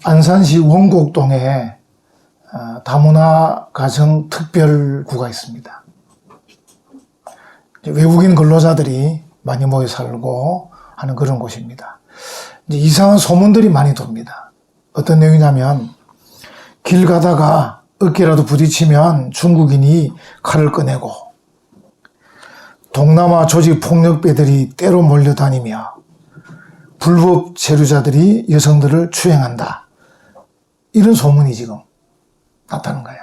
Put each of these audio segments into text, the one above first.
안산시 원곡동에 다문화 가정 특별구가 있습니다. 외국인 근로자들이 많이 모여 살고 하는 그런 곳입니다. 이제 이상한 소문들이 많이 돕니다. 어떤 내용이냐면 길 가다가 어깨라도 부딪히면 중국인이 칼을 꺼내고 동남아 조직 폭력배들이 때로 몰려다니며 불법 체류자들이 여성들을 추행한다. 이런 소문이 지금 나타나는 거예요.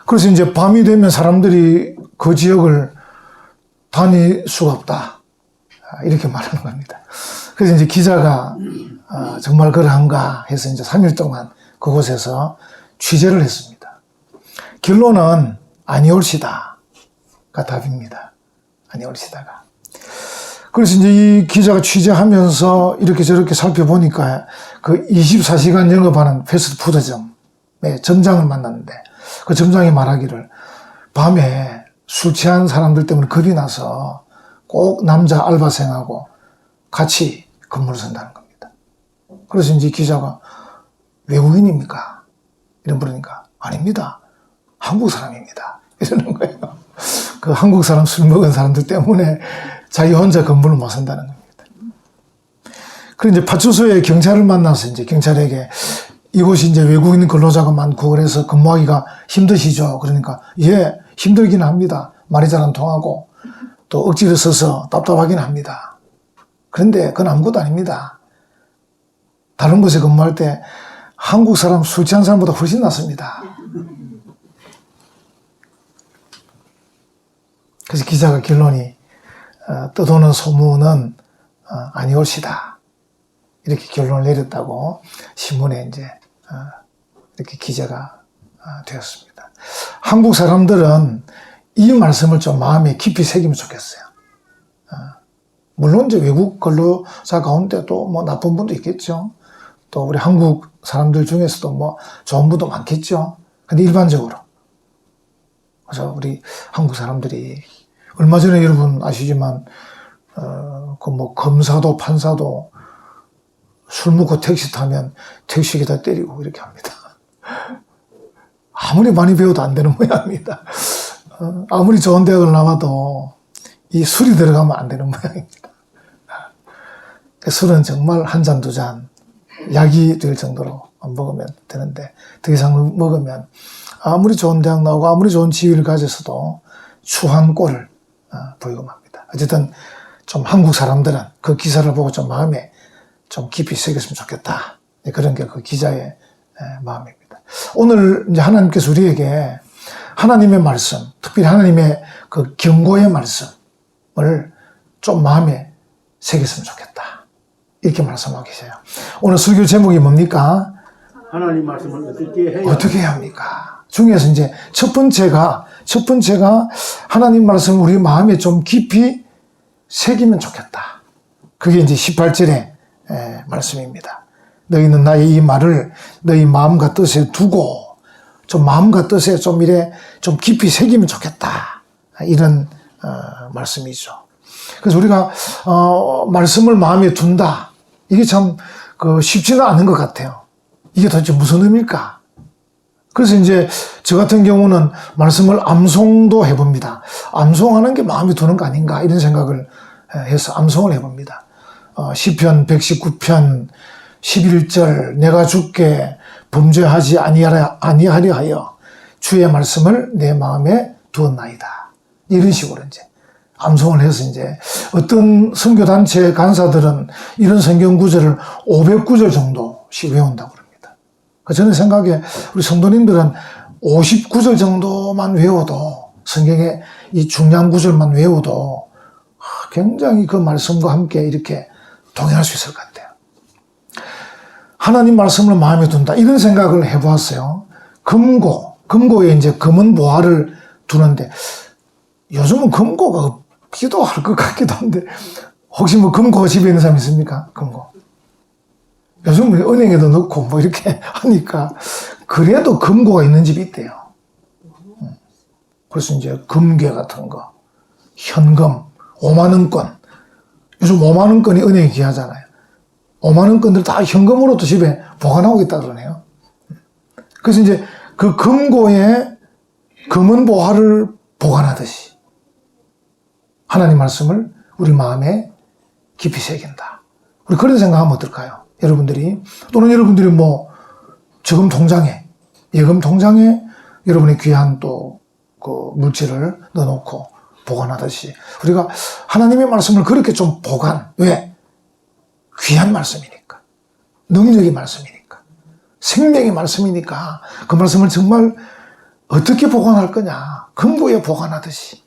그래서 이제 밤이 되면 사람들이 그 지역을 다닐 수가 없다. 이렇게 말하는 겁니다. 그래서 이제 기자가 정말 그러한가 해서 이제 3일 동안 그곳에서 취재를 했습니다. 결론은 아니올시다가 답입니다. 아니올시다가. 그래서 이제 이 기자가 취재하면서 이렇게 저렇게 살펴보니까 그 24시간 영업하는 패스트푸드점의 점장을 만났는데 그 점장이 말하기를 밤에 술 취한 사람들 때문에 겁이 나서 꼭 남자 알바생하고 같이 근무를 선다는 겁니다. 그래서 이제 기자가 외국인입니까? 이런 물으니까 아닙니다. 한국 사람입니다. 이러는 거예요. 그 한국 사람 술 먹은 사람들 때문에 자기 혼자 근무를 못 한다는 겁니다. 그리고 이제 파출소에 경찰을 만나서 이제 경찰에게 이곳이 이제 외국인 근로자가 많고 그래서 근무하기가 힘드시죠? 그러니까 예, 힘들긴 합니다. 말이 잘 안 통하고 또 억지로 써서 답답하긴 합니다. 그런데 그건 아무것도 아닙니다. 다른 곳에 근무할 때 한국 사람 술 취한 사람보다 훨씬 낫습니다. 그래서 기자가 결론이 떠도는 소문은 아니올시다. 이렇게 결론을 내렸다고 신문에 이제 이렇게 기재가 되었습니다. 한국 사람들은 이 말씀을 좀 마음에 깊이 새기면 좋겠어요. 물론 이제 외국 근로자 가운데도 뭐 나쁜 분도 있겠죠. 또 우리 한국 사람들 중에서도 뭐 좋은 분도 많겠죠. 근데 일반적으로. 그래서 우리 한국 사람들이 얼마 전에 여러분 아시지만 그 뭐 검사도 판사도 술 먹고 택시 타면 택시기다 때리고 이렇게 합니다. 아무리 많이 배워도 안 되는 모양입니다. 아무리 좋은 대학을 나와도 이 술이 들어가면 안 되는 모양입니다. 술은 정말 한 잔, 두 잔, 약이 될 정도로 먹으면 되는데 더 이상 먹으면 아무리 좋은 대학 나오고 아무리 좋은 지위를 가졌어도 추한 꼴을 보이고 맙니다. 어쨌든 좀 한국 사람들은 그 기사를 보고 좀 마음에 좀 깊이 새겼으면 좋겠다. 그런 게 그 기자의 마음입니다. 오늘 이제 하나님께서 우리에게 하나님의 말씀, 특별히 하나님의 그 경고의 말씀을 좀 마음에 새겼으면 좋겠다. 이렇게 말씀하고 계세요. 오늘 설교 제목이 뭡니까? 하나님 말씀을 어떻게 해야 합니까? 중에서 이제 첫 번째가 하나님 말씀을 우리 마음에 좀 깊이 새기면 좋겠다. 그게 이제 18절의 말씀입니다. 너희는 나의 이 말을 너희 마음과 뜻에 두고 좀 마음과 뜻에 좀 이래 좀 깊이 새기면 좋겠다. 이런 말씀이죠. 그래서 우리가 말씀을 마음에 둔다. 이게 참 쉽지는 않은 것 같아요. 이게 도대체 무슨 의미일까? 그래서 이제 저 같은 경우는 말씀을 암송도 해봅니다. 암송하는 게 마음에 드는 거 아닌가 이런 생각을 해서 암송을 해봅니다. 시편 119편 11절 내가 주께 범죄하지 아니하려 하여 주의 말씀을 내 마음에 두었나이다. 이런 식으로 이제 암송을 해서 이제 어떤 선교단체 간사들은 이런 성경 구절을 500구절 정도씩 외운다고 그럽니다. 저는 생각에 우리 성도님들은 50구절 정도만 외워도 성경의 이 중요한 구절만 외워도 굉장히 그 말씀과 함께 이렇게 동행할 수 있을 것 같아요. 하나님 말씀을 마음에 둔다. 이런 생각을 해보았어요. 금고에 이제 검은 보화를 두는데 요즘은 금고가 없기도 할 것 같기도 한데 혹시 뭐 금고 집에 있는 사람 있습니까? 금고. 요즘 은행에도 넣고 뭐 이렇게 하니까 그래도 금고가 있는 집이 있대요. 그래서 이제 금괴 같은 거, 현금, 5만원권. 요즘 5만원권이 은행에 귀하잖아요. 5만 원권들 다 현금으로 또 집에 보관하고 있다 그러네요. 그래서 이제 그 금고에 금은 보화를 보관하듯이 하나님 말씀을 우리 마음에 깊이 새긴다. 우리 그런 생각하면 어떨까요? 여러분들이, 또는 여러분들이 뭐 저금 통장에, 예금 통장에 여러분의 귀한 또 그 물질을 넣어놓고 보관하듯이 우리가 하나님의 말씀을 그렇게 좀 보관. 왜? 귀한 말씀이니까. 능력의 말씀이니까. 생명의 말씀이니까 그 말씀을 정말 어떻게 보관할 거냐. 금고에 보관하듯이,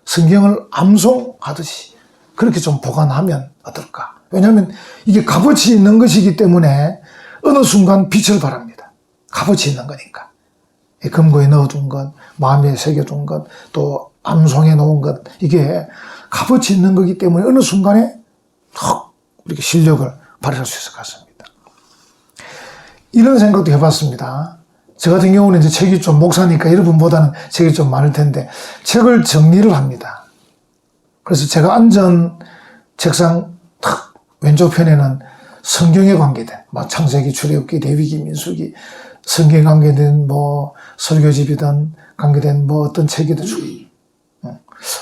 성경을 암송하듯이 그렇게 좀 보관하면 어떨까. 왜냐하면 이게 값어치 있는 것이기 때문에 어느 순간 빛을 발합니다. 값어치 있는 거니까. 금고에 넣어둔 것, 마음에 새겨둔 것, 또 암송해 놓은 것, 이게 값어치 있는 거기 때문에 어느 순간에 턱 이렇게 실력을 발휘할 수 있을 것 같습니다. 이런 생각도 해봤습니다. 저 같은 경우는 이제 책이 좀 목사니까 여러분보다는 책이 좀 많을 텐데 책을 정리를 합니다. 그래서 제가 앉은 책상 탁 왼쪽 편에는 성경에 관계된 창세기, 출애굽기, 레위기, 민수기, 성경에 관계된 뭐 설교집이든 관계된 뭐 어떤 책이든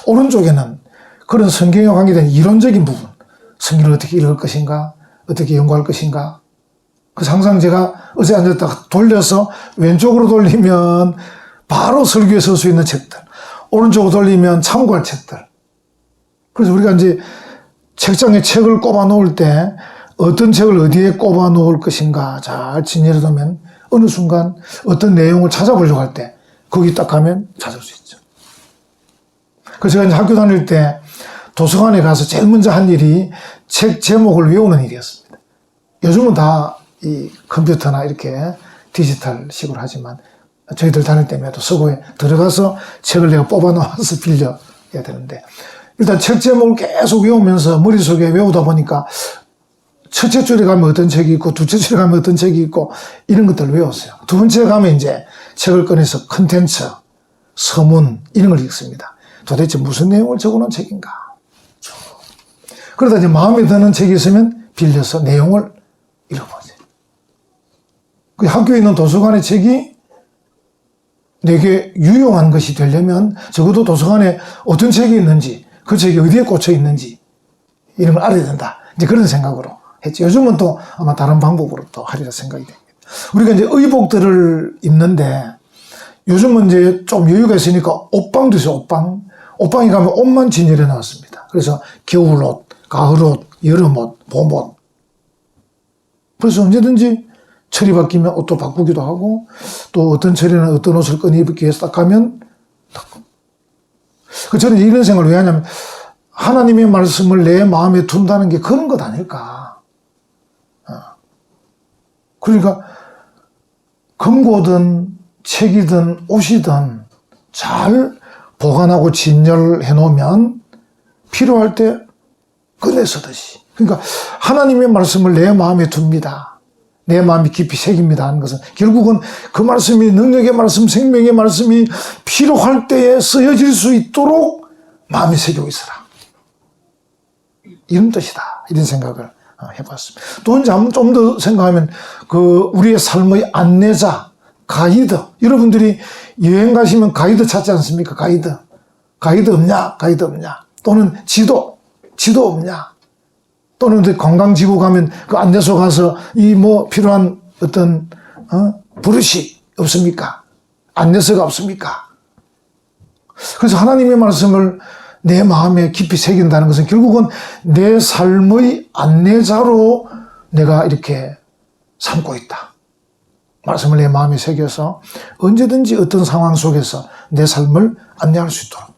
오른쪽에는 그런 성경에 관계된 이론적인 부분, 성경을 어떻게 읽을 것인가, 어떻게 연구할 것인가. 그래서 항상 제가 어제 앉았다가 돌려서 왼쪽으로 돌리면 바로 설교에 쓸 수 있는 책들, 오른쪽으로 돌리면 참고할 책들. 그래서 우리가 이제 책장에 책을 꼽아 놓을 때 어떤 책을 어디에 꼽아 놓을 것인가 잘 진열해 두면 어느 순간 어떤 내용을 찾아보려고 할 때 거기 딱 가면 찾을 수 있죠. 그래서 제가 이제 학교 다닐 때 도서관에 가서 제일 먼저 한 일이 책 제목을 외우는 일이었습니다. 요즘은 다 이 컴퓨터나 이렇게 디지털식으로 하지만 저희들 다닐 때마다 서고에 들어가서 책을 내가 뽑아 놓아서 빌려야 되는데 일단 책 제목을 계속 외우면서 머릿속에 외우다 보니까 첫째 줄에 가면 어떤 책이 있고 둘째 줄에 가면 어떤 책이 있고 이런 것들을 외웠어요. 두 번째 가면 이제 책을 꺼내서 컨텐츠, 서문 이런 걸 읽습니다. 도대체 무슨 내용을 적어놓은 책인가. 그러다 이제 마음에 드는 책이 있으면 빌려서 내용을 읽어보죠. 그 학교에 있는 도서관의 책이 내게 유용한 것이 되려면 적어도 도서관에 어떤 책이 있는지, 그 책이 어디에 꽂혀 있는지 이런 걸 알아야 된다. 이제 그런 생각으로 했지. 요즘은 또 아마 다른 방법으로 또 하리라 생각이 됩니다. 우리가 이제 의복들을 입는데 요즘은 이제 좀 여유가 있으니까 옷방도 있어요. 옷방. 옷방에 가면 옷만 진열해 놨습니다. 그래서 겨울옷, 가을옷, 여름옷, 봄옷. 그래서 언제든지 철이 바뀌면 옷도 바꾸기도 하고 또 어떤 철에는 어떤 옷을 꺼내 입기 위해서 딱 가면 딱. 저는 이런 생각을 왜 하냐면 하나님의 말씀을 내 마음에 둔다는 게 그런 것 아닐까. 그러니까 금고든 책이든 옷이든 잘 보관하고 진열해 놓으면 필요할 때 꺼내 쓰듯이. 그러니까 하나님의 말씀을 내 마음에 둡니다. 내 마음이 깊이 새깁니다 하는 것은 결국은 그 말씀이 능력의 말씀, 생명의 말씀이 필요할 때에 쓰여질 수 있도록 마음에 새기고 있어라. 이런 뜻이다. 이런 생각을 해봤습니다. 또 이제 한번 좀 더 생각하면 그 우리의 삶의 안내자, 가이드. 여러분들이 여행 가시면 가이드 찾지 않습니까? 가이드 없냐? 가이드 없냐? 또는 지도 없냐? 또는 관광지구 가면 그 안내소 가서 이 뭐 필요한 어떤 버릇이 없습니까? 안내서가 없습니까? 그래서 하나님의 말씀을 내 마음에 깊이 새긴다는 것은 결국은 내 삶의 안내자로 내가 이렇게 삼고 있다. 말씀을 내 마음에 새겨서 언제든지 어떤 상황 속에서 내 삶을 안내할 수 있도록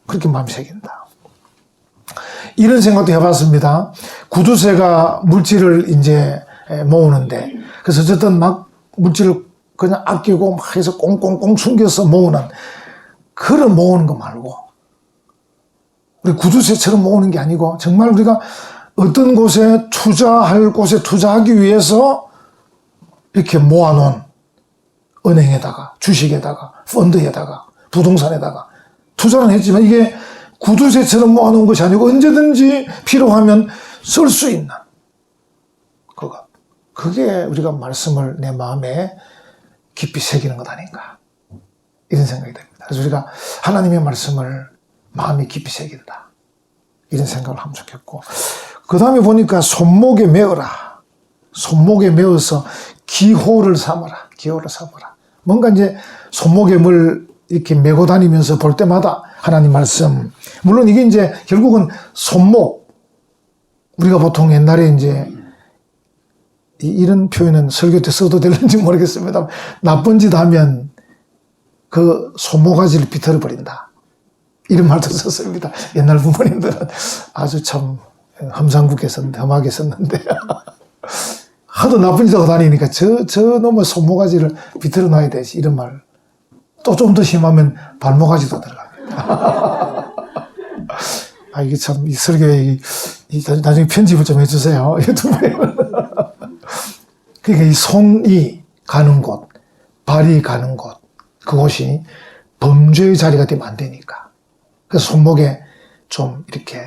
그렇게 마음에 새긴다. 이런 생각도 해봤습니다. 구두쇠가 물질을 이제 모으는데, 그래서 어쨌든 막 물질을 그냥 아끼고 막 해서 꽁꽁꽁 숨겨서 모으는, 그런 모으는 거 말고, 우리 구두쇠처럼 모으는 게 아니고, 정말 우리가 어떤 곳에 투자할 곳에 투자하기 위해서 이렇게 모아놓은 은행에다가, 주식에다가, 펀드에다가, 부동산에다가 투자는 했지만 이게 구두쇠처럼 모아놓은 것이 아니고 언제든지 필요하면 쓸 수 있는 그거. 그게 우리가 말씀을 내 마음에 깊이 새기는 것 아닌가. 이런 생각이 듭니다. 그래서 우리가 하나님의 말씀을 마음에 깊이 새긴다. 이런 생각을 하면 좋겠고. 그 다음에 보니까 손목에 메어라. 손목에 메어서 기호를 삼아라. 기호를 삼아라. 뭔가 이제 손목에 뭘 이렇게 메고 다니면서 볼 때마다 하나님 말씀. 물론 이게 이제 결국은 손목. 우리가 보통 옛날에 이제 이런 표현은 설교 때 써도 될는지 모르겠습니다. 나쁜 짓 하면 그 손모가지를 비틀어 버린다. 이런 말도 썼습니다. 옛날 부모님들은 아주 참 험상궂게 썼는데, 험하게 썼는데. 하도 나쁜 짓 하고 다니니까 저 놈의 손모가지를 비틀어 놔야 되지. 이런 말. 또 좀 더 심하면 발모가지도 들어갑니다. 아, 이게 참, 이 설교에, 나중에 편집을 좀 해주세요. 유튜브에. 그러니까 이 손이 가는 곳, 발이 가는 곳, 그곳이 범죄의 자리가 되면 안 되니까. 그래서 손목에 좀 이렇게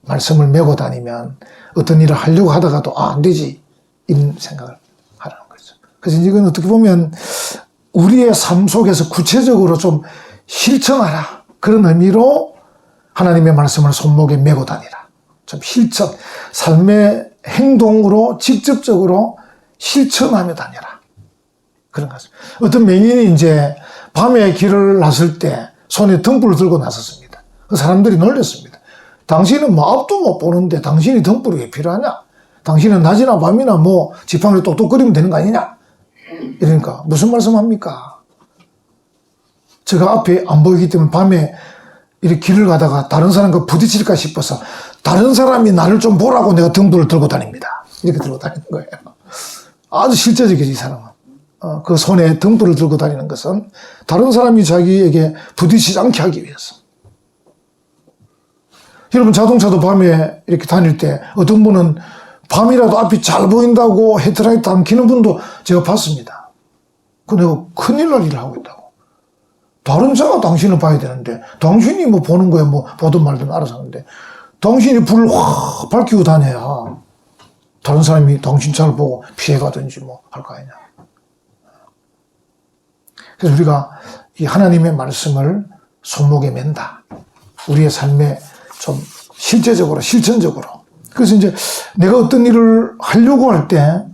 말씀을 메고 다니면 어떤 일을 하려고 하다가도, 안 되지. 이런 생각을 하라는 거죠. 그래서 이건 어떻게 보면 우리의 삶 속에서 구체적으로 좀 실천하라. 그런 의미로 하나님의 말씀을 손목에 메고 다니라. 좀 실천, 삶의 행동으로 직접적으로 실천하며 다녀라. 그런 거죠. 어떤 맹인이 이제 밤에 길을 나설 때 손에 등불을 들고 나섰습니다. 그 사람들이 놀렸습니다. 당신은 뭐 앞도 못 보는데 당신이 등불이 왜 필요하냐? 당신은 낮이나 밤이나 뭐 지팡이를 똑똑거리면 되는 거 아니냐? 이러니까 무슨 말씀합니까? 제가 앞에 안 보이기 때문에 밤에 이렇게 길을 가다가 다른 사람과 부딪힐까 싶어서 다른 사람이 나를 좀 보라고 내가 등불을 들고 다닙니다. 이렇게 들고 다니는 거예요. 아주 실제적이지, 이 사람은. 그 손에 등불을 들고 다니는 것은 다른 사람이 자기에게 부딪히지 않게 하기 위해서. 여러분, 자동차도 밤에 이렇게 다닐 때 어떤 분은 밤이라도 앞이 잘 보인다고 헤드라이트 안 켜는 분도 제가 봤습니다. 그 내가 큰일 날 일을 하고 있다고. 다른 차가 당신을 봐야 되는데 당신이 뭐 보는 거야, 뭐 보든 말든 알아서 하는데 당신이 불을 확 밝히고 다녀야 다른 사람이 당신 차를 보고 피해가든지 뭐 할 거 아니냐. 그래서 우리가 이 하나님의 말씀을 손목에 맨다. 우리의 삶에 좀 실제적으로, 실천적으로. 그래서 이제 내가 어떤 일을 하려고 할 때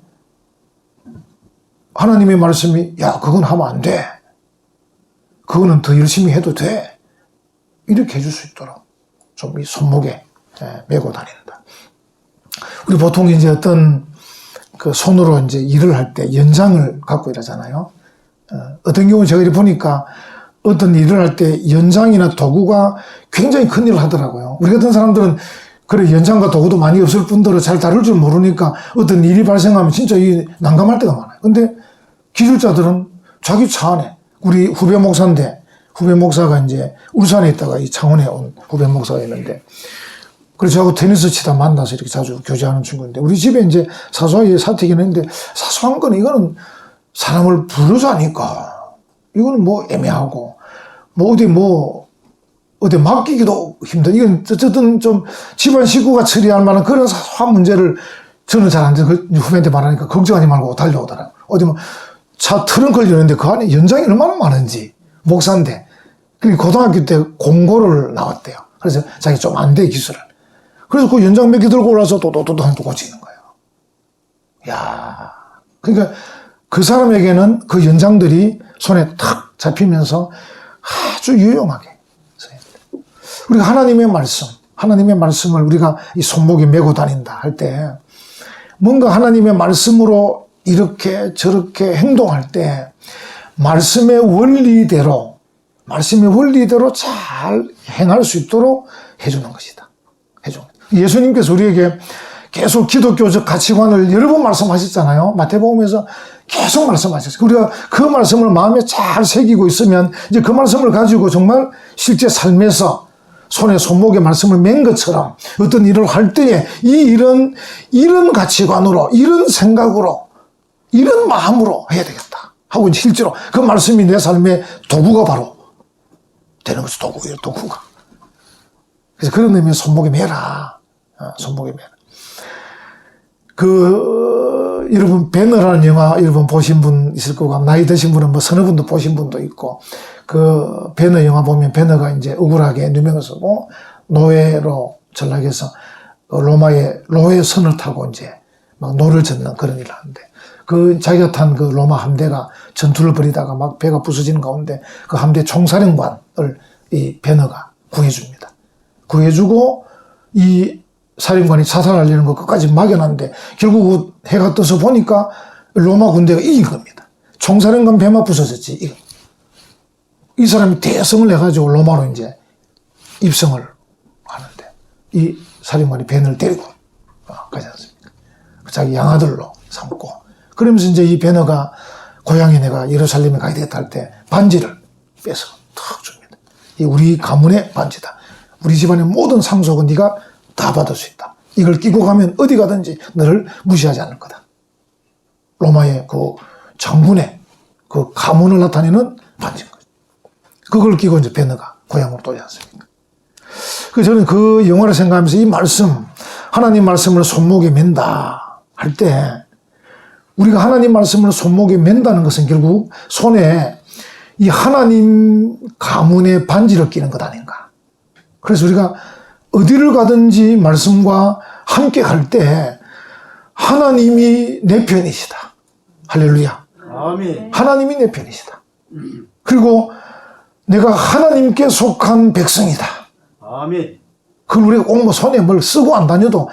하나님의 말씀이 야, 그건 하면 안 돼. 그거는 더 열심히 해도 돼. 이렇게 해줄 수 있도록 좀 이 손목에 메고 다닌다. 우리 보통 이제 어떤 그 손으로 이제 일을 할 때 연장을 갖고 일하잖아요. 어떤 경우 제가 이렇게 보니까 어떤 일을 할 때 연장이나 도구가 굉장히 큰 일을 하더라고요. 우리 같은 사람들은 그래, 연장과 도구도 많이 없을 뿐더러 잘 다룰 줄 모르니까 어떤 일이 발생하면 진짜 난감할 때가 많아요. 근데 기술자들은 자기 차 안에, 우리 후배 목사인데, 후배 목사가 이제 울산에 있다가 이 창원에 온 후배 목사가 있는데, 그래서 저하고 테니스 치다 만나서 이렇게 자주 교제하는 친구인데, 우리 집에 이제 사소하게 사택이 있는데, 사소한 거는 이거는 사람을 불러서 하니까, 이거는 뭐 애매하고, 어디 맡기기도 힘든, 이건 어쨌든 좀 집안 식구가 처리할 만한 그런 사소한 문제를 저는 잘 안 돼서 후배한테 말하니까 걱정하지 말고 달려오더라고요. 어디 뭐 차 트렁크를 여는데 그 안에 연장이 얼마나 많은지, 목사인데. 그리고 고등학교 때 공고를 나왔대요. 그래서 자기 좀 안 돼, 기술을. 그래서 그 연장 몇 개 들고 올라서 또또또 고치는 거예요. 야, 그러니까 그 사람에게는 그 연장들이 손에 탁 잡히면서 아주 유용하게. 우리가 하나님의 말씀을 우리가 이 손목에 메고 다닌다 할 때, 뭔가 하나님의 말씀으로 이렇게 저렇게 행동할 때, 말씀의 원리대로 잘 행할 수 있도록 해주는 것이다. 예수님께서 우리에게 계속 기독교적 가치관을 여러 번 말씀하셨잖아요. 마태복음에서 계속 말씀하셨어요. 우리가 그 말씀을 마음에 잘 새기고 있으면 이제 그 말씀을 가지고 정말 실제 삶에서 손에 손목에 말씀을 맨 것처럼 어떤 일을 할 때에 이런 가치관으로, 이런 생각으로, 이런 마음으로 해야 되겠다 하고 실제로 그 말씀이 내 삶의 도구가 바로 되는 거죠. 도구가. 그래서 그런 의미에서 손목에 매라. 손목에 매라. 여러분 배너라는 영화 여러분 보신 분 있을 거고 나이 드신 분은 뭐 서너 분도 보신 분도 있고 그 배너 영화 보면 배너가 이제 억울하게 누명을 쓰고 노예로 전락해서 로마의 노예 선을 타고 이제 막 노를 젓는 그런 일을 하는데 그 자기가 탄 그 로마 함대가 전투를 벌이다가 막 배가 부서지는 가운데 그 함대 총사령관을 이 배너가 구해줍니다. 구해주고 이 사령관이 자살하려는 거 끝까지 막여놨는데 결국 해가 떠서 보니까 로마 군대가 이긴 겁니다. 총사령관 배만 부서졌지. 이 사람이 대성을 해가지고 로마로 이제 입성을 하는데 이 사령관이 배너를 데리고 가지 않습니까? 자기 양아들로 삼고 그러면서 이제 이 배너가 고향에 내가 예루살렘에 가야 되겠다 할 때 반지를 빼서 탁 줍니다. 이 우리 가문의 반지다. 우리 집안의 모든 상속은 네가 다 받을 수 있다. 이걸 끼고 가면 어디 가든지 너를 무시하지 않을 거다. 로마의 그 장군의 그 가문을 나타내는 반지인 거죠. 그걸 끼고 이제 배너가 고향으로 돌지 않습니까? 그래서 저는 그 영화를 생각하면서 이 말씀, 하나님 말씀을 손목에 맨다 할 때 우리가 하나님 말씀을 손목에 맨다는 것은 결국 손에 이 하나님 가문의 반지를 끼는 것 아닌가. 그래서 우리가 어디를 가든지 말씀과 함께 갈 때 하나님이 내 편이시다. 할렐루야. 아멘. 하나님이 내 편이시다. 그리고 내가 하나님께 속한 백성이다. 아멘. 그걸 우리가 꼭 뭐 손에 뭘 쓰고 안 다녀도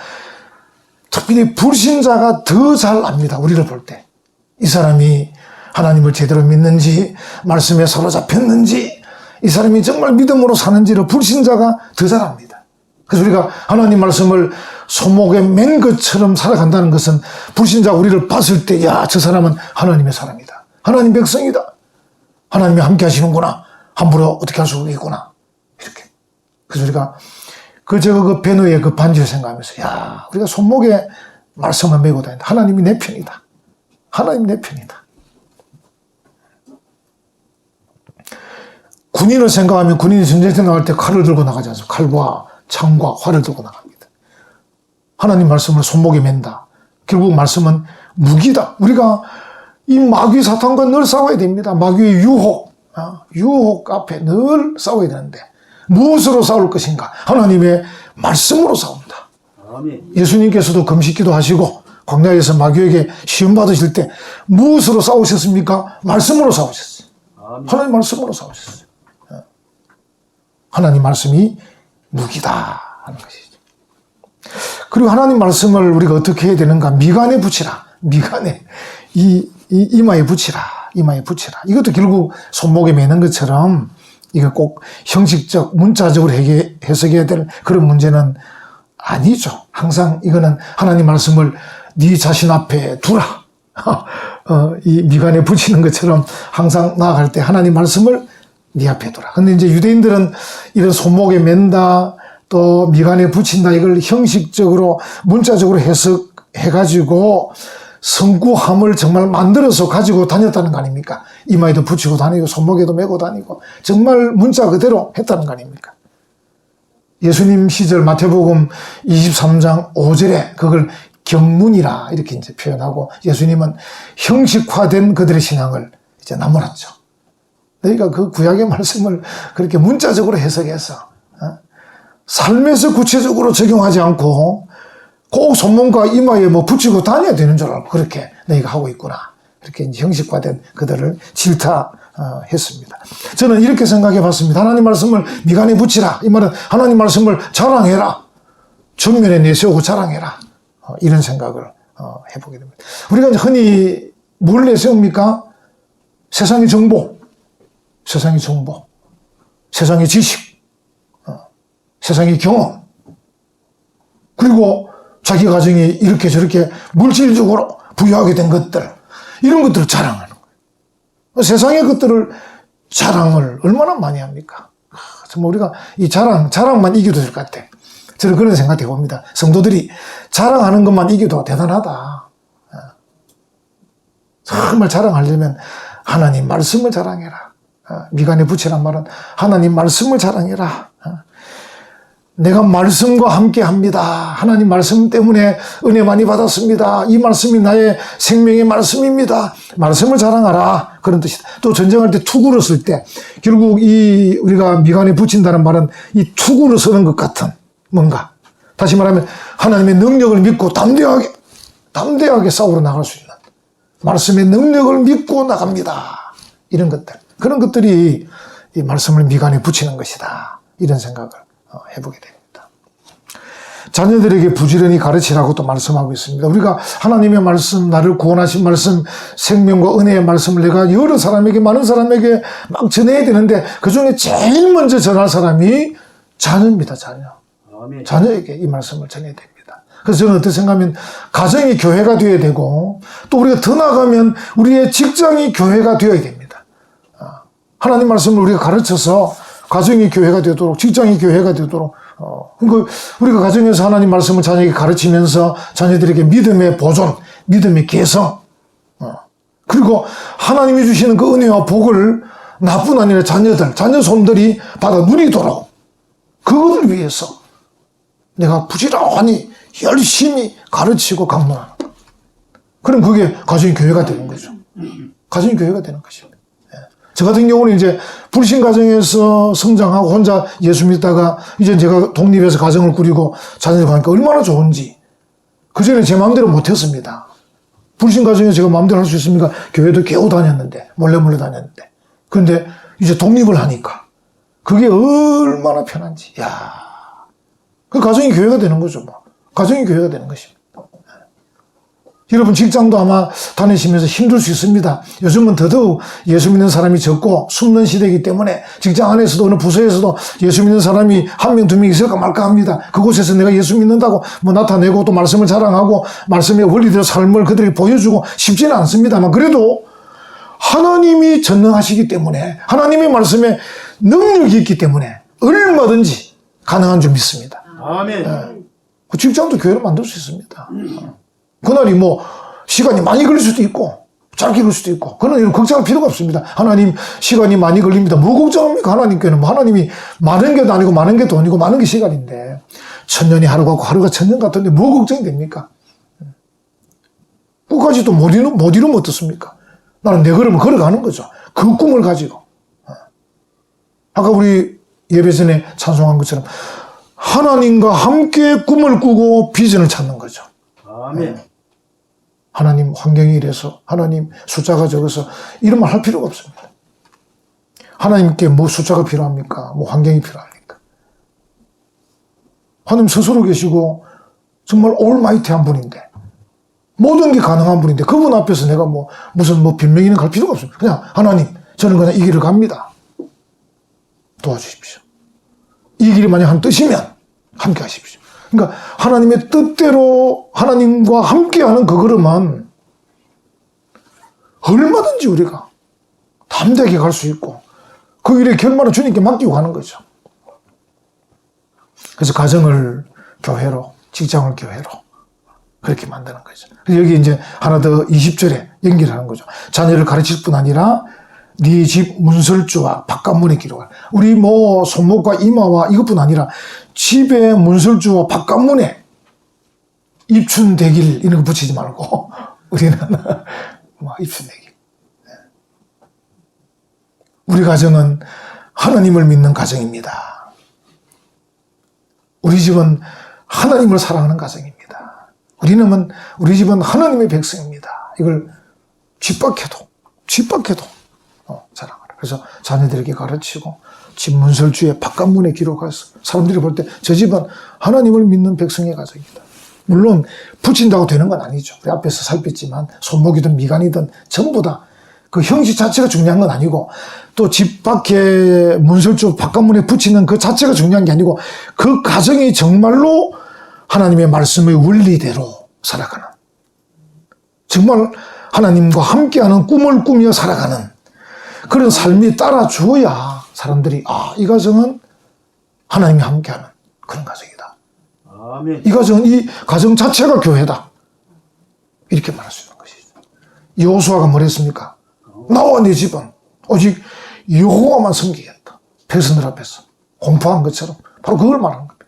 특별히 불신자가 더 잘 압니다. 우리를 볼 때. 이 사람이 하나님을 제대로 믿는지 말씀에 사로잡혔는지 이 사람이 정말 믿음으로 사는지를 불신자가 더 잘 압니다. 그래서 우리가 하나님 말씀을 손목에 맨 것처럼 살아간다는 것은 불신자가 우리를 봤을 때 야, 저 사람은 하나님의 사람이다. 하나님 백성이다. 하나님이 함께 하시는구나. 함부로 어떻게 할 수 없겠구나. 이렇게. 그래서 우리가 그 배너의 그 반지를 생각하면서 야, 우리가 손목에 말씀을 메고 다닌다. 하나님이 내 편이다. 하나님이 내 편이다. 군인을 생각하면 군인이 전쟁터 나갈 때 칼을 들고 나가지 않습니까? 칼과 창과 활을 들고 나갑니다. 하나님 말씀을 손목에 맨다. 결국 말씀은 무기다. 우리가 이 마귀 사탄과 늘 싸워야 됩니다. 마귀의 유혹 앞에 늘 싸워야 되는데 무엇으로 싸울 것인가? 하나님의 말씀으로 싸웁니다. 아멘. 예수님께서도 금식기도 하시고 광야에서 마귀에게 시험 받으실 때 무엇으로 싸우셨습니까? 말씀으로 싸우셨어요. 아멘. 하나님 말씀으로 싸우셨어요. 하나님 말씀이 무기다 하는 것이죠. 그리고 하나님 말씀을 우리가 어떻게 해야 되는가? 미간에 붙이라. 미간에 이마에 붙이라. 이마에 붙이라. 이것도 결국 손목에 매는 것처럼 이거 꼭 형식적 문자적으로 해석해야 될 그런 문제는 아니죠. 항상 이거는 하나님 말씀을 네 자신 앞에 두라. 이 미간에 붙이는 것처럼 항상 나아갈 때 하나님 말씀을 네 앞에 두라. 근데 이제 유대인들은 이런 손목에 맨다, 또 미간에 붙인다, 이걸 형식적으로, 문자적으로 해석해가지고 성구함을 정말 만들어서 가지고 다녔다는 거 아닙니까? 이마에도 붙이고 다니고, 손목에도 메고 다니고, 정말 문자 그대로 했다는 거 아닙니까? 예수님 시절 마태복음 23장 5절에 그걸 경문이라 이렇게 이제 표현하고, 예수님은 형식화된 그들의 신앙을 이제 나무랐죠. 그러니까 그 구약의 말씀을 그렇게 문자적으로 해석해서 삶에서 구체적으로 적용하지 않고 꼭 손목과 이마에 뭐 붙이고 다녀야 되는 줄 알고 그렇게 너희가 하고 있구나. 이렇게 형식화된 그들을 질타했습니다. 저는 이렇게 생각해 봤습니다. 하나님 말씀을 미간에 붙이라. 이 말은 하나님 말씀을 자랑해라. 전면에 내세우고 자랑해라. 이런 생각을 해보게 됩니다. 우리가 이제 흔히 뭘 내세웁니까? 세상의 정보. 세상의 정보, 세상의 지식, 세상의 경험, 그리고 자기 가정이 이렇게 저렇게 물질적으로 부유하게 된 것들, 이런 것들을 자랑하는 거예요. 세상의 것들을 자랑을 얼마나 많이 합니까? 정말 우리가 이 자랑만 이겨도 될 것 같아. 저는 그런 생각해 봅니다. 성도들이 자랑하는 것만 이겨도 대단하다. 정말 자랑하려면 하나님 말씀을 자랑해라. 미간에 붙이란 말은 하나님 말씀을 자랑해라. 내가 말씀과 함께 합니다. 하나님 말씀 때문에 은혜 많이 받았습니다. 이 말씀이 나의 생명의 말씀입니다. 말씀을 자랑하라. 그런 뜻이다. 또 전쟁할 때 투구를 쓸 때 결국 이 우리가 미간에 붙인다는 말은 이 투구를 쓰는 것 같은 뭔가. 다시 말하면 하나님의 능력을 믿고 담대하게 싸우러 나갈 수 있는 말씀의 능력을 믿고 나갑니다. 이런 것들. 그런 것들이 이 말씀을 미간에 붙이는 것이다. 이런 생각을 해보게 됩니다. 자녀들에게 부지런히 가르치라고 또 말씀하고 있습니다. 우리가 하나님의 말씀, 나를 구원하신 말씀, 생명과 은혜의 말씀을 내가 여러 사람에게, 많은 사람에게 막 전해야 되는데 그 중에 제일 먼저 전할 사람이 자녀입니다. 자녀. 아멘. 자녀에게 이 말씀을 전해야 됩니다. 그래서 저는 어떻게 생각하면 가정이 교회가 되어야 되고 또 우리가 더 나아가면 우리의 직장이 교회가 되어야 됩니다. 하나님 말씀을 우리가 가르쳐서 가정이 교회가 되도록, 직장이 교회가 되도록, 그러니까 우리가 가정에서 하나님 말씀을 자녀에게 가르치면서 자녀들에게 믿음의 보존, 믿음의 개성, 그리고 하나님이 주시는 그 은혜와 복을 나뿐 아니라 자녀 손들이 받아 누리도록 그것을 위해서 내가 부지런히 열심히 가르치고 강론하는 것. 그럼 그게 가정이 교회가 되는 거죠. 가정이 교회가 되는 것입니다. 저 같은 경우는 이제 불신 가정에서 성장하고 혼자 예수 믿다가 이제 제가 독립해서 가정을 꾸리고 자녀를 가니까 얼마나 좋은지. 그전에 제 마음대로 못했습니다. 불신 가정에서 제가 마음대로 할 수 있습니까? 교회도 겨우 다녔는데, 몰래 다녔는데. 그런데 이제 독립을 하니까 그게 얼마나 편한지. 야, 그 가정이 교회가 되는 거죠. 뭐. 가정이 교회가 되는 것입니다. 여러분 직장도 아마 다니시면서 힘들 수 있습니다. 요즘은 더더욱 예수 믿는 사람이 적고 숨는 시대이기 때문에 직장 안에서도 어느 부서에서도 예수 믿는 사람이 한 명, 두 명 있을까 말까 합니다. 그곳에서 내가 예수 믿는다고 뭐 나타내고 또 말씀을 자랑하고 말씀의 원리대로 삶을 그들에게 보여주고 쉽지는 않습니다만 그래도 하나님이 전능하시기 때문에 하나님의 말씀에 능력이 있기 때문에 얼마든지 가능한 줄 믿습니다. 아멘. 그 직장도 교회를 만들 수 있습니다. 그날이 뭐 시간이 많이 걸릴 수도 있고 짧게 걸릴 수도 있고 그런 일은 걱정할 필요가 없습니다. 하나님 시간이 많이 걸립니다. 뭐 걱정합니까? 하나님께는 뭐 하나님이 많은 게 아니고 많은 게 돈이고 많은 게 시간인데 천년이 하루 같고 하루가 천년 같은데 뭐 걱정이 됩니까? 끝까지 또 못 이루면 어떻습니까? 나는 내 걸음을 걸어가는 거죠. 그 꿈을 가지고. 아까 우리 예배 전에 찬송한 것처럼 하나님과 함께 꿈을 꾸고 비전을 찾는 거죠. 아멘. 하나님 환경이 이래서 하나님 숫자가 적어서 이런 말 할 필요가 없습니다. 하나님께 뭐 숫자가 필요합니까? 뭐 환경이 필요합니까? 하나님 스스로 계시고 정말 올마이티한 분인데 모든 게 가능한 분인데 그분 앞에서 내가 뭐 무슨 뭐 변명이는 갈 필요가 없습니다. 그냥 하나님 저는 그냥 이 길을 갑니다. 도와주십시오. 이 길이 만약 한 뜻이면 함께 하십시오. 그러니까 하나님의 뜻대로 하나님과 함께하는 그 걸음은 얼마든지 우리가 담대하게 갈 수 있고 그 일의 결말은 주님께 맡기고 가는 거죠. 그래서 가정을 교회로, 직장을 교회로 그렇게 만드는 거죠. 그래서 여기 이제 하나 더 20절에 연결하는 거죠. 자녀를 가르칠 뿐 아니라 네 집 문설주와 바깥문에 기록하라. 우리 뭐 손목과 이마와 이것뿐 아니라 집의 문설주와 바깥문에 입춘대길 이런 거 붙이지 말고 우리는 뭐 입춘대길. 우리 가정은 하나님을 믿는 가정입니다. 우리 집은 하나님을 사랑하는 가정입니다. 우리 집은 하나님의 백성입니다. 이걸 집 밖에도 자랑하라. 그래서 자녀들에게 가르치고 집 문설주에 바깥문에 기록해서 사람들이 볼 때 저 집은 하나님을 믿는 백성의 가정이다. 물론 붙인다고 되는 건 아니죠. 우리 앞에서 살폈지만 손목이든 미간이든 전부 다 그 형식 자체가 중요한 건 아니고 또 집 밖에 문설주 바깥문에 붙이는 그 자체가 중요한 게 아니고 그 가정이 정말로 하나님의 말씀의 원리대로 살아가는 정말 하나님과 함께하는 꿈을 꾸며 살아가는 그런 삶이 따라주어야 사람들이 이 가정은 하나님이 함께하는 그런 가정이다. 아멘. 이 가정 자체가 교회다. 이렇게 말할 수 있는 것이죠. 여호수아가 뭐랬습니까? 나와 네 집은 오직 여호와만 섬기겠다. 백성들 앞에서 공포한 것처럼 바로 그걸 말하는 겁니다.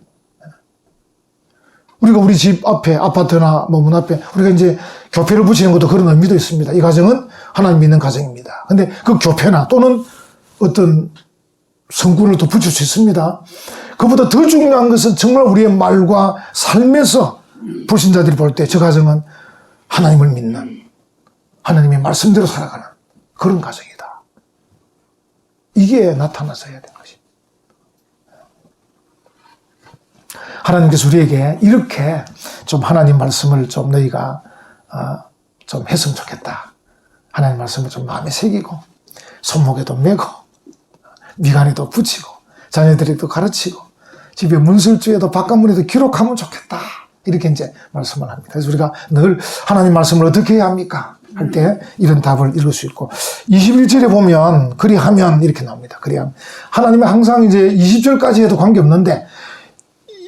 우리가 우리 집 앞에, 아파트나 뭐 문 앞에 우리가 이제 교패를 붙이는 것도 그런 의미도 있습니다. 이 가정은 하나님 믿는 가정입니다. 근데 그 교패나 또는 어떤 성구를 또 붙일 수 있습니다. 그보다 더 중요한 것은 정말 우리의 말과 삶에서 불신자들이 볼 때 저 가정은 하나님을 믿는, 하나님의 말씀대로 살아가는 그런 가정이다. 이게 나타나서 해야 되는 것입니다. 하나님께서 우리에게 이렇게 좀 하나님 말씀을 좀 너희가 좀 했으면 좋겠다. 하나님 말씀을 좀 마음에 새기고 손목에도 메고 미간에도 붙이고 자녀들에도 가르치고 집에 문설주에도 바깥문에도 기록하면 좋겠다. 이렇게 이제 말씀을 합니다. 그래서 우리가 늘 하나님 말씀을 어떻게 해야 합니까? 할 때 이런 답을 이룰 수 있고 21절에 보면 그리하면 이렇게 나옵니다. 그리하면 하나님은 항상 이제 20절까지 해도 관계없는데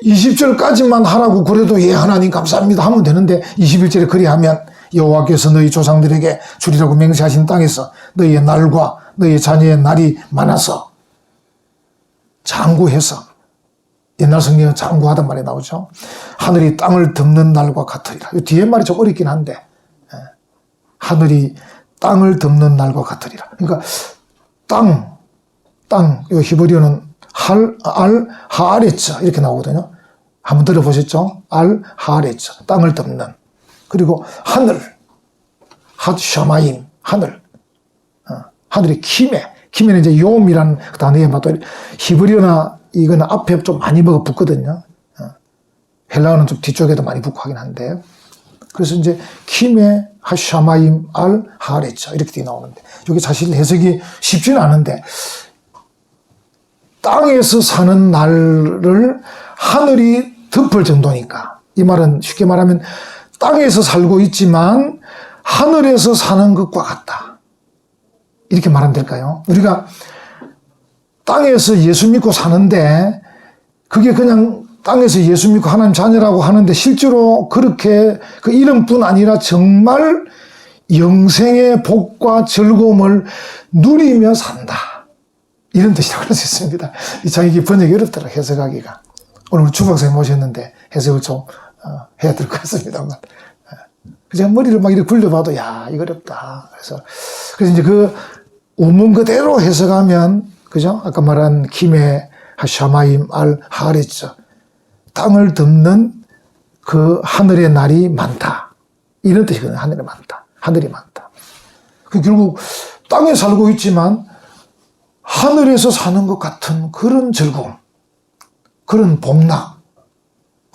20절까지만 하라고 그래도 예 하나님 감사합니다 하면 되는데 21절에 그리하면 여호와께서 너희 조상들에게 주리라고 맹세하신 땅에서 너희의 날과 너희의 자녀의 날이 많아서 장구해서 옛날 성경에 장구하단 말이 나오죠. 하늘이 땅을 덮는 날과 같으리라. 이 뒤에 말이 좀 어렵긴 한데 하늘이 땅을 덮는 날과 같으리라. 그러니까 땅, 이 히브리어는 알-하아레츠 이렇게 나오거든요. 한번 들어보셨죠? 알-하아레츠, 땅을 덮는. 그리고 하늘, 핫샤마임, 하늘. 하늘의 키메는 이제 요음이라는 단어에 맞도 히브리어나 이거는 앞에 좀 많이 붙거든요. 헬라어는 좀 뒤쪽에도 많이 붙고 하긴 한데. 그래서 이제 키메, 하샤마임, 알-하아레츠 이렇게 나오는데 여기 사실 해석이 쉽지는 않은데 땅에서 사는 날을 하늘이 덮을 정도니까 이 말은 쉽게 말하면 땅에서 살고 있지만 하늘에서 사는 것과 같다. 이렇게 말하면 될까요? 우리가 땅에서 예수 믿고 사는데 그게 그냥 땅에서 예수 믿고 하나님 자녀라고 하는데 실제로 그렇게 그 이름뿐 아니라 정말 영생의 복과 즐거움을 누리며 산다. 이런 뜻이라고 할 수 있습니다. 참 이게 번역이 어렵더라, 해석하기가. 오늘 주박사님 모셨는데 해석을 좀 해야 될 것 같습니다만. 제가 머리를 막 이렇게 굴려봐도 야, 이거 어렵다. 그래서 이제 그 우문 그대로 해석하면, 그죠? 아까 말한 키메, 하샤마임, 알-하아레츠. 땅을 덮는 그 하늘의 날이 많다. 이런 뜻이거든요. 하늘이 많다. 하늘이 많다. 결국 땅에 살고 있지만 하늘에서 사는 것 같은 그런 즐거움, 그런 복락을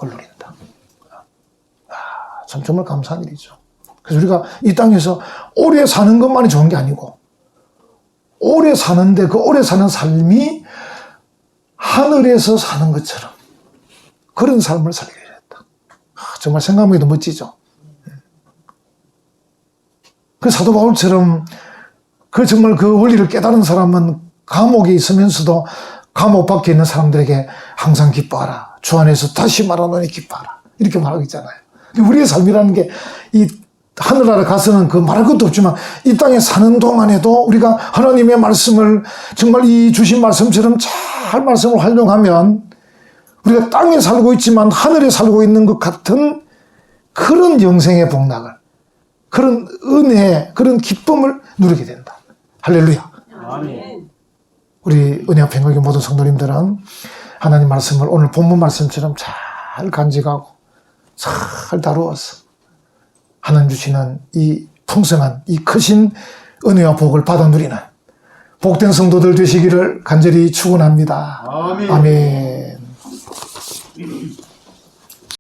누린다. 참 정말 감사한 일이죠. 그래서 우리가 이 땅에서 오래 사는 것만이 좋은 게 아니고 오래 사는데 그 오래 사는 삶이 하늘에서 사는 것처럼 그런 삶을 살게 됐다. 정말 생각하기도 멋지죠. 그 사도 바울처럼 그 정말 그 원리를 깨달은 사람은 감옥에 있으면서도 감옥 밖에 있는 사람들에게 항상 기뻐하라. 주 안에서 다시 말하노니 기뻐하라. 이렇게 말하고 있잖아요. 우리의 삶이라는 게 이 하늘나라 가서는 그 말할 것도 없지만 이 땅에 사는 동안에도 우리가 하나님의 말씀을 정말 이 주신 말씀처럼 잘 말씀을 활용하면 우리가 땅에 살고 있지만 하늘에 살고 있는 것 같은 그런 영생의 복락을, 그런 은혜, 그런 기쁨을 누리게 된다. 할렐루야. 아멘. 우리 은혜 앞에 있는 모든 성도님들은 하나님 말씀을 오늘 본문 말씀처럼 잘 간직하고 잘 다루어서 하나님 주시는 이 풍성한 이 크신 은혜와 복을 받아 누리는 복된 성도들 되시기를 간절히 축원합니다. 아멘. 아멘.